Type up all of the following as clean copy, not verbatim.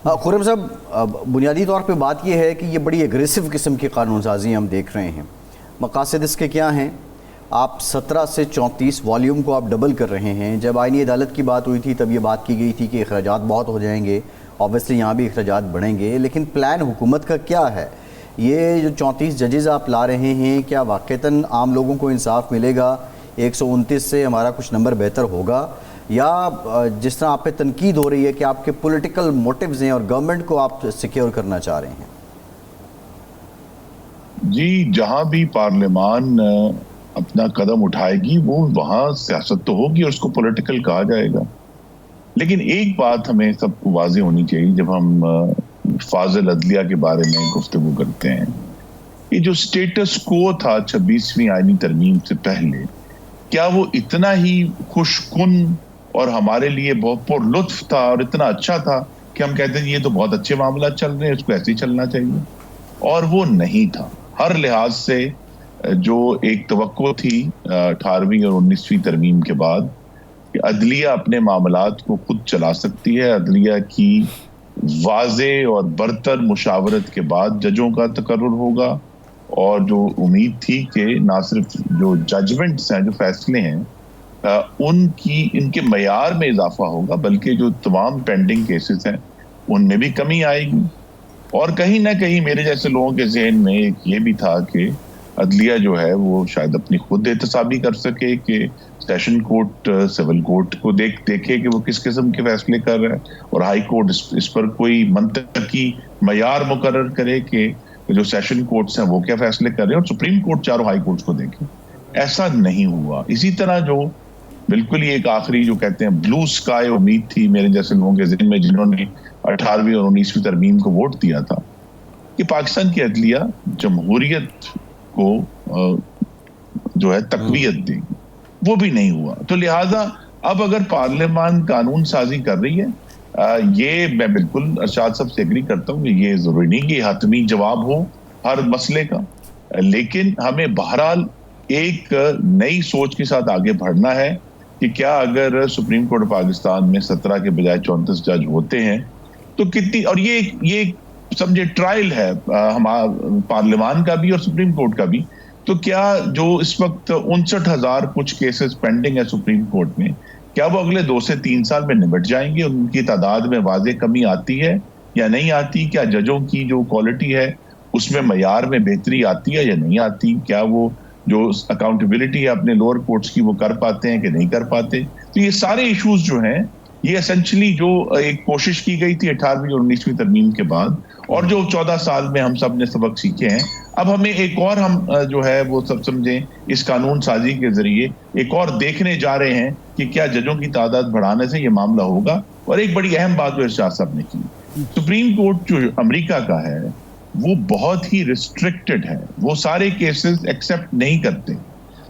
खुर्रम साहब, बुनियादी तौर पे बात यह है कि ये बड़ी एग्रेसिव किस्म की कानून साजी हम देख रहे हैं। मकासद इसके क्या हैं? आप 17 से 34 वॉल्यूम को आप डबल कर रहे हैं। जब आईनी अदालत की बात हुई थी तब ये बात की गई थी कि अखराजात बहुत हो जाएंगे, ऑब्वियसली यहाँ भी अखराजात बढ़ेंगे, लेकिन प्लान हुकूमत का क्या है? ये जो 34 जजेज़ आप ला रहे हैं, क्या वाक़तन आम लोगों को इंसाफ मिलेगा? 129 से हमारा कुछ नंबर बेहतर होगा, या जिस तरह आप पे तनकीद हो रही है कि आपके पॉलिटिकल मोटिव्स हैं और गवर्नमेंट को आप सिक्योर करना चाह रहे हैं? जी, जहां भी पार्लियामान अपना कदम उठाएगी वो वहां सियासत तो होगी और उसको पॉलिटिकल कहा जाएगा। लेकिन एक बात हमें सबको वाज़ेह होनी चाहिए जब हम फाजिल अदलिया के बारे में गुफ्तगू करते हैं, ये जो स्टेटस को था 26वीं आईनी तरमीम से पहले, क्या वो इतना ही खुशकुन और हमारे लिए बहुत पुरलुत्फ था और इतना अच्छा था कि हम कहते हैं ये तो बहुत अच्छे मामला चल रहे हैं, इसको ऐसे ही चलना चाहिए? और वो नहीं था। हर लिहाज से जो एक तवक्को थी 18वीं और 19वीं तरमीम के बाद कि अदलिया अपने मामलात को खुद चला सकती है, अदलिया की वाज़े और बरतर मुशावरत के बाद जजों का तकर्रुर होगा, और जो उम्मीद थी कि ना सिर्फ जो जजमेंट्स हैं, जो फैसले हैं, इनके मयार में इजाफा होगा, बल्कि जो तमाम पेंडिंग केसेस हैं उनमें भी कमी आएगी। और कहीं ना कहीं मेरे जैसे लोगों के जहन में एक ये भी था कि अदलिया जो है वो शायद अपनी खुद एहतसाबी कर सके कि सेशन कोर्ट सिविल कोर्ट को देखे कि वो किस किस्म के फैसले कर रहा है, और हाई कोर्ट इस पर कोई मंतकी मयार मुकर्रर करे कि जो सेशन कोर्ट्स हैं वो क्या फैसले कर रहे हैं, और सुप्रीम कोर्ट चारों हाई कोर्ट्स को देखे। ऐसा नहीं हुआ। इसी तरह जो बिल्कुल ही एक आखिरी जो कहते हैं ब्लू स्काई उम्मीद थी मेरे जैसे लोगों के जहन में जिन्होंने 18वीं और 19वीं तरमीम को वोट दिया था कि पाकिस्तान की अदलिया जमहूरियत को जो है तकवीयत देगी, वो भी नहीं हुआ। तो लिहाजा अब अगर पार्लियामान कानून साजी कर रही है, ये मैं बिल्कुल अरशाद साहब से एग्री करता हूँ कि ये जरूरी नहीं कि हतमी जवाब हो हर मसले का, लेकिन हमें बहरहाल एक नई सोच के साथ आगे बढ़ना है कि क्या अगर सुप्रीम कोर्ट पाकिस्तान में 17 के बजाय 34 जज होते हैं तो कितनी, और ये समझे ट्रायल है हमारा पार्लियामान का भी और सुप्रीम कोर्ट का भी, तो क्या जो इस वक्त 59,000 कुछ केसेस पेंडिंग है सुप्रीम कोर्ट में, क्या वो अगले 2 से 3 साल में निपट जाएंगे? उनकी तादाद में वाज़े कमी आती है या नहीं आती? क्या जजों की जो क्वालिटी है उसमें मयार में बेहतरी आती है या नहीं आती? क्या वो जो अकाउंटेबिलिटी है अपने लोअर कोर्ट्स की वो कर पाते हैं कि नहीं कर पाते? तो ये सारे इश्यूज जो हैं, ये एसेंशली जो एक कोशिश की गई थी 18वीं और 19वीं तरमीम के बाद, और जो 14 साल में हम सब ने सबक सीखे हैं, अब हमें एक और हम जो है वो सब समझें इस कानून साजी के जरिए एक और देखने जा रहे हैं कि क्या जजों की तादाद बढ़ाने से ये मामला होगा। और एक बड़ी अहम बात जो इरशाद साहब ने की, सुप्रीम कोर्ट जो अमेरिका का है वो बहुत ही रिस्ट्रिक्टेड है, वो सारे केसेस एक्सेप्ट नहीं करते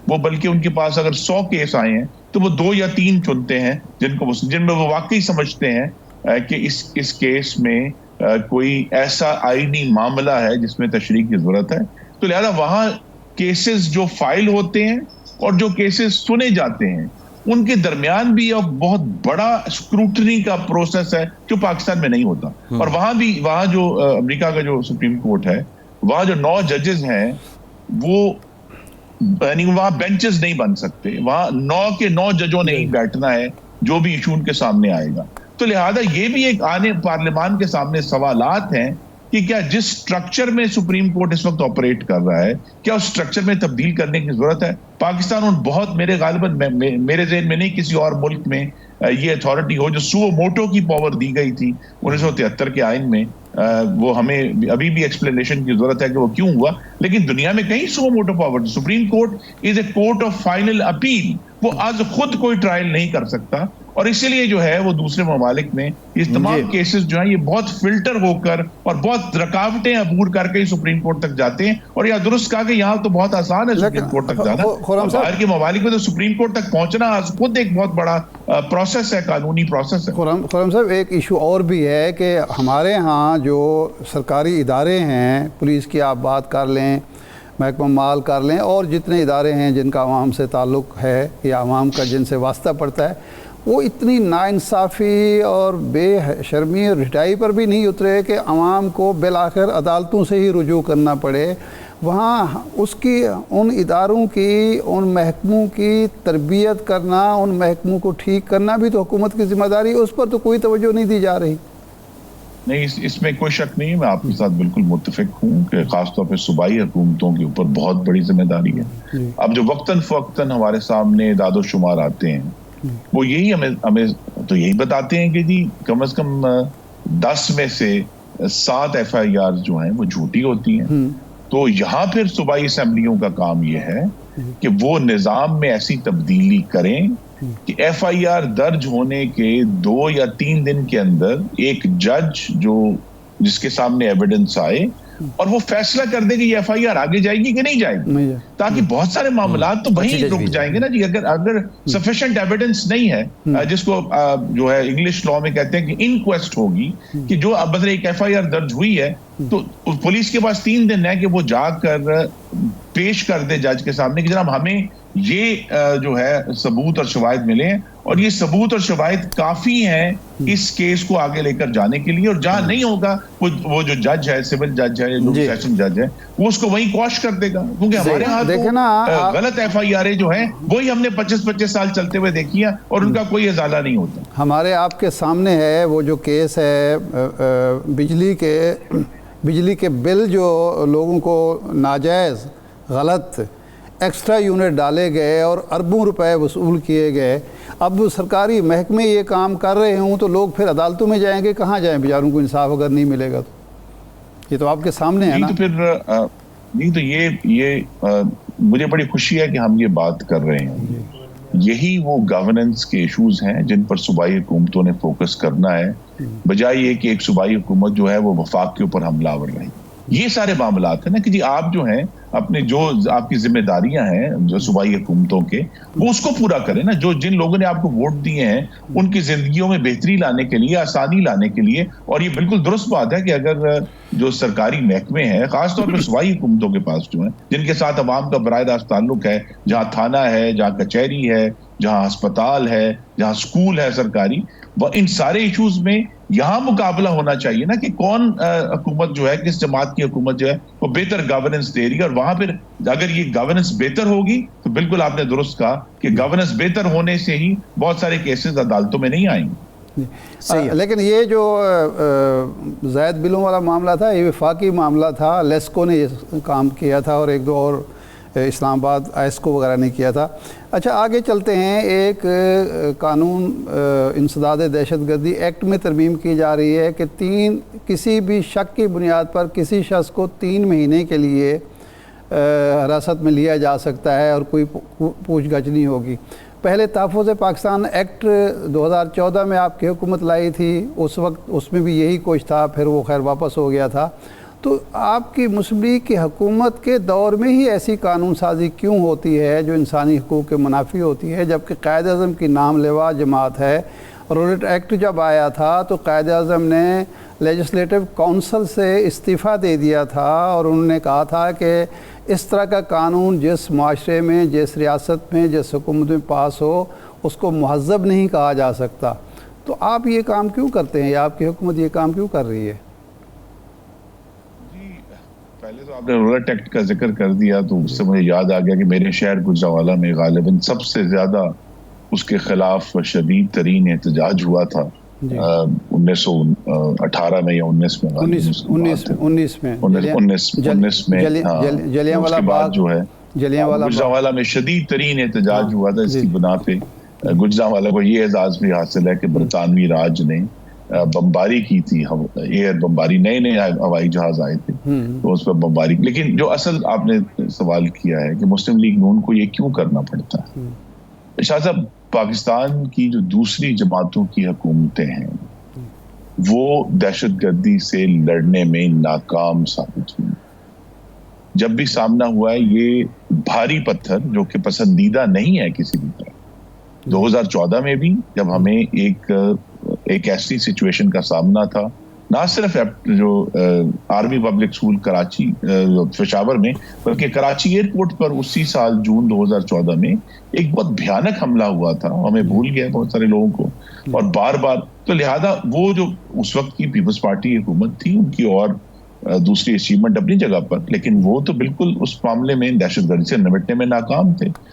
वो, बल्कि उनके पास अगर 100 केस आए हैं तो वो 2 या 3 चुनते हैं जिनमें वो वाकई समझते हैं कि इस केस में कोई ऐसा आईनी मामला है जिसमें तशरीह की जरूरत है। तो लिहाजा वहां केसेस जो फाइल होते हैं और जो केसेस सुने जाते हैं उनके दरमियान भी एक बहुत बड़ा स्क्रूटनी का प्रोसेस है जो पाकिस्तान में नहीं होता। और वहां जो अमेरिका का जो सुप्रीम कोर्ट है, वहां जो 9 जजेस हैं वो यानी वहां बेंचेस नहीं बन सकते, वहां 9 के 9 जजों ने ही बैठना है जो भी इशू उनके सामने आएगा। तो लिहाजा ये भी एक आने पार्लियामान के सामने सवालात हैं कि क्या जिस स्ट्रक्चर में सुप्रीम कोर्ट इस वक्त ऑपरेट कर रहा है, क्या उस स्ट्रक्चर में तब्दील करने की जरूरत है? पाकिस्तान उन बहुत मेरे गालिबन मेरे ज़हन में नहीं किसी और मुल्क में ये अथॉरिटी हो जो सुओ मोटो की पावर दी गई थी 1973 के आइन में, वो हमें अभी भी एक्सप्लेनेशन की जरूरत है कि वो क्यों हुआ। लेकिन दुनिया में कहीं suo motu power, supreme court is a court of final appeal, वो आज खुद कोई ट्रायल नहीं कर सकता, और इसीलिए जो है वो दूसरे ममालिक में ये तमाम केसेस जो हैं ये बहुत फिल्टर होकर और बहुत रुकावटें अबूर करके ही सुप्रीम कोर्ट तक जाते हैं। और यह दुरुस्त कहा कि यहाँ तो बहुत आसान है सुप्रीम कोर्ट तक जाना, बाहर के ममालिक में तो सुप्रीम कोर्ट तक पहुंचना खुद एक बहुत बड़ा प्रोसेस है, कानूनी प्रोसेस है। खुर्रम साहब, एक इशू और भी है कि हमारे यहाँ जो सरकारी इदारे हैं, पुलिस की आप बात कर लें, महकमा माल कर लें, और जितने इदारे हैं जिनका आवाम से ताल्लुक़ है या आवाम का जिनसे वास्ता पड़ता है, वो इतनी नाइंसाफ़ी और बेशर्मी और रिटाई पर भी नहीं उतरे कि आवाम को बिलाखिर अदालतों से ही रुजू करना पड़े। वहाँ उसकी उन इदारों की, उन महकमों की तरबियत करना, उन महकमों को ठीक करना भी तो हुकूमत की ज़िम्मेदारी है, उस पर तो कोई तवज्जो नहीं दी जा रही। नहीं, इसमें कोई शक नहीं है, मैं आपके साथ बिल्कुल मुत्तफिक हूँ कि खासतौर पर सूबाई हुकूमतों के ऊपर बहुत बड़ी जिम्मेदारी है। अब जो वक्तन फ़वक्तन हमारे सामने दादोशुमार आते हैं वो यही हमें तो यही बताते हैं कि जी कम से कम 10 में से 7 FIR जो हैं वो झूठी होती हैं। तो यहाँ फिर सूबाई असम्बलियों का काम ये है कि वो निज़ाम में ऐसी तब्दीली करें कि FIR दर्ज होने के 2 या 3 दिन के अंदर एक जज जिसके सामने एविडेंस आए और वो फैसला कर दे कि ये FIR आगे जाएगी कि नहीं जाएगी, ताकि बहुत सारे मामला तो वहीं रुक जाएंगे ना जी। अगर सफिशिएंट एविडेंस नहीं है, जिसको जो है इंग्लिश लॉ में कहते हैं कि इनक्वेस्ट होगी, कि जो मतलब एक FIR दर्ज हुई है तो पुलिस के पास 3 दिन है कि वो जाकर पेश कर दे जज के सामने कि जनाब हमें ये जो है सबूत और शवाहिद मिले हैं और ये सबूत और शवाहिद काफी हैं इस केस को आगे लेकर जाने के लिए, और जहां नहीं होगा वो जो जज है, सिविल जज है, जो सेशन जज है, वो उसको वहीं क्वॉश कर देगा। क्योंकि हमारे यहाँ तो गलत FIR जो है वही हमने 25-25 साल चलते हुए देखी है और उनका कोई इजाला नहीं होता। हमारे आपके सामने है वो जो केस है बिजली के बिल जो लोगों को नाजायज़ गलत एक्स्ट्रा यूनिट डाले गए और अरबों रुपए वसूल किए गए। अब सरकारी महकमे ये काम कर रहे हों तो लोग फिर अदालतों में जाएंगे, कहाँ जाएं बेचारों को इंसाफ अगर नहीं मिलेगा तो। ये तो आपके सामने है ना। तो फिर नहीं तो ये मुझे बड़ी खुशी है कि हम ये बात कर रहे हैं। यही वो गवर्नेंस के इश्यूज हैं जिन पर सूबाई हुकूमतों ने फोकस करना है, बजाय ये कि एक सूबाई हुकूमत जो है वो वफाक के ऊपर हमलावर रही। ये सारे मामलात है ना कि जी आप जो हैं अपने जो आपकी जिम्मेदारियां हैं जो सूबाई हुकूमतों के, वो उसको पूरा करें ना। जिन लोगों ने आपको वोट दिए हैं उनकी जिंदगियों में बेहतरी लाने के लिए, आसानी लाने के लिए। और ये बिल्कुल दुरुस्त बात है कि अगर जो सरकारी महकमे हैं खासतौर पर सूबाई हुकूमतों के पास जो है, जिनके साथ अवाम का बराह रास्त ताल्लुक है, जहाँ थाना है, जहाँ कचहरी है, जहाँ अस्पताल है, जहाँ स्कूल है सरकारी, वह इन सारे इश्यूज में यहाँ मुकाबला होना चाहिए ना कि कौन हुकूमत जो है, किस जमात की हुकूमत जो है वो बेहतर गवर्नेंस दे रही है। और वहां फिर अगर ये गवर्नेंस बेहतर होगी तो बिल्कुल आपने दुरुस्त कहा कि गवर्नेंस बेहतर होने से ही बहुत सारे केसेस अदालतों में नहीं आएंगे। लेकिन ये जो ज़ायद बिलों वाला मामला था, ये वफाकी मामला था, लेस्को ने ये काम किया था और 1-2 और इस्लामाबाद आइस्को वगैरह ने किया था। अच्छा, आगे चलते हैं। एक कानून इंसदाद दहशतगर्दी एक्ट में तरमीम की जा रही है कि किसी भी शक की बुनियाद पर किसी शख्स को 3 महीने के लिए हिरासत में लिया जा सकता है और कोई पूछगछ नहीं होगी। पहले तहफ़्फ़ुज़ पाकिस्तान एक्ट 2014 में आपकी हुकूमत लाई थी, उस वक्त उसमें भी यही कुछ था, फिर वो खैर वापस हो गया था। तो आपकी मुस्लिम लीग की हुकूमत के दौर में ही ऐसी कानून साजी क्यों होती है जो इंसानी हकूक़ के मुनाफी होती है, जबकि कायद आज़म की नाम लेवा जमात है। रोलेट एक्ट जब आया था तो कायद आज़म ने लेजिस्लेटिव काउंसिल से इस्तीफ़ा दे दिया था और उन्होंने कहा था कि इस तरह का कानून जिस माशरे में, जिस रियासत में, जिस हुकूमत में पास हो उसको महज़ब नहीं कहा जा सकता। तो आप ये काम क्यों करते हैं या आपकी हुकूमत ये काम क्यों कर रही है? पहले तो आपने रोलेट एक्ट का जिक्र कर दिया तो उससे मुझे याद आ गया कि मेरे शहर गुजरांवाला में गालिबन सबसे ज्यादा उसके खिलाफ शदीद तरीन एहतजाज हुआ था 1918 में या 19 में 19 में जलियांवाला बाग जो है गुजरांवाला में शदीद तरीन एहतजाज हुआ था। इसकी बुना पे गुजरांवाला को ये एजाज भी हासिल है कि बरतानवी राज ने बमबारी की थी, एयर बमबारी, नए हवाई जहाज आए थे तो उस पर बमबारी। लेकिन जो असल आपने सवाल किया है कि मुस्लिम लीग नून को ये क्यों करना पड़ता है, शाह साहब, पाकिस्तान की जो दूसरी जमातों की हुकूमतें हैं वो दहशतगर्दी से लड़ने में नाकाम साबित हुई। जब भी सामना हुआ है ये भारी पत्थर जो कि पसंदीदा नहीं है किसी भी तरह। 2014 में भी जब हमें एक ऐसी सिचुएशन का सामना था ना सिर्फ जो army public school Karachi Peshawar में, बल्कि कराची एयरपोर्ट पर उसी साल जून 2014 में एक बहुत भयानक हमला हुआ था, हमें भूल गया बहुत सारे लोगों को, और बार बार, तो लिहाजा वो जो उस वक्त की पीपल्स पार्टी हुकूमत थी उनकी और दूसरी अचीवमेंट अपनी जगह पर, लेकिन वो तो बिल्कुल उस मामले में दहशतगर्दी से निपटने में नाकाम थे।